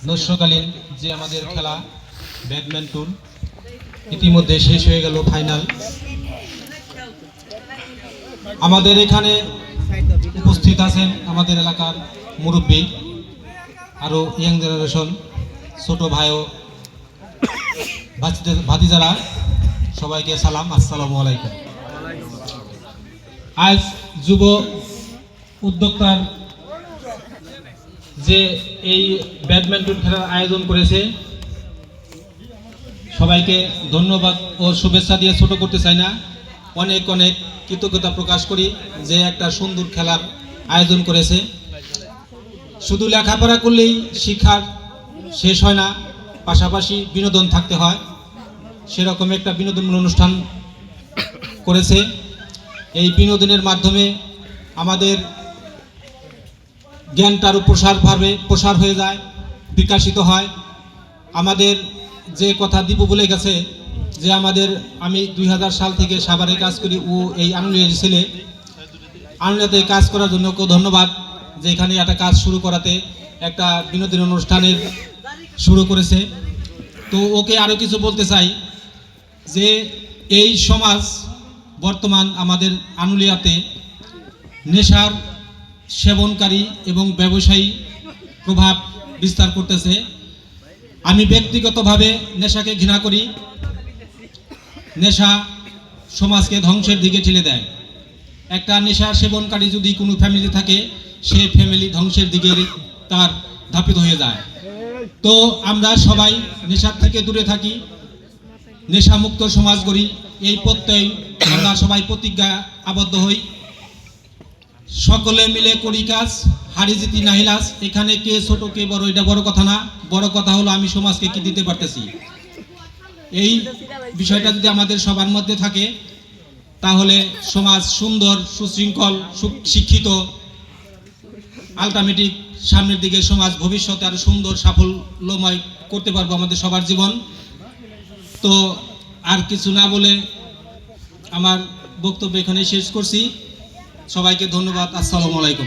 নৈশকালীন যে আমাদের খেলা ব্যাডমিন্টন ইতিমধ্যে শেষ হয়ে গেল ফাইনাল। আমাদের এখানে উপস্থিত আছেন আমাদের এলাকার মুরব্বী, আরো ইয়াং জেনারেশন, ছোট ভাইও ভাতিজারা, সবাইকে সালাম, আসসালামু আলাইকুম। আজ যুব উদ্যোক্তার যে এই ব্যাডমিন্টন খেলার আয়োজন করেছে, সবাইকে ধন্যবাদ ও শুভেচ্ছা দিয়ে ছোট করতে চাই না, অনেক অনেক কৃতজ্ঞতা প্রকাশ করি যে একটা সুন্দর খেলার আয়োজন করেছে। শুধু লেখাপড়া করলেই শিক্ষার শেষ হয় না, পাশাপাশি বিনোদন থাকতে হয়। সেরকম একটা বিনোদনমূলক অনুষ্ঠান করেছে। এই বিনোদনের মাধ্যমে আমাদের জ্ঞানটা আরও প্রসার হয়ে যায়, বিকাশিত হয়। আমাদের যে কথা দীপু বলে গেছে যে আমি 2000 সাল থেকে সাভারে কাজ করি, ও এই আনুলিয়ার ছেলে। আনুলিয়াতে কাজ করার জন্য ওকে ধন্যবাদ যে এখানে একটা কাজ শুরু করাতে, একটা বিনোদন অনুষ্ঠানের শুরু করেছে। তো ওকে আরও কিছু বলতে চাই যে এই সমাজ বর্তমান আমাদের আনুলিয়াতে নেশার সেবনকারী এবং ব্যবসায়ী প্রভাব বিস্তার করতেছে। আমি ব্যক্তিগতভাবে নেশাকে ঘৃণা করি। নেশা সমাজকে ধ্বংসের দিকে ঠেলে দেয়। একটা নেশা সেবনকারী যদি কোনো ফ্যামিলি থাকে, সে ফ্যামিলি ধ্বংসের দিকে তার ধাপিত হয়ে যায়। তো আমরা সবাই নেশার থেকে দূরে থাকি, নেশামুক্ত সমাজ গড়ি, এই প্রত্যয় আমরা সবাই প্রতিজ্ঞা আবদ্ধ হই। সকলে মিলে করি কাজ, হারি জিতি নাহিলাস। এখানে কে ছোট কে বড় এটা বড় কথা না, বড় কথা হলো আমি সমাজকে কি দিতে পারতেছি। এই বিষয়টা যদি আমাদের সবার মধ্যে থাকে, তাহলে সমাজ সুন্দর, সুশৃঙ্খল, শিক্ষিত, আলটিমেটলি সামনের দিকে সমাজ ভবিষ্যতে আরো সুন্দর সাফল্যময় করতে পারবো আমাদের সবার জীবন। তো আর কিছু না বলে আমার বক্তব্য এখানে শেষ করছি। সবাইকে ধন্যবাদ, আসসালামু আলাইকুম।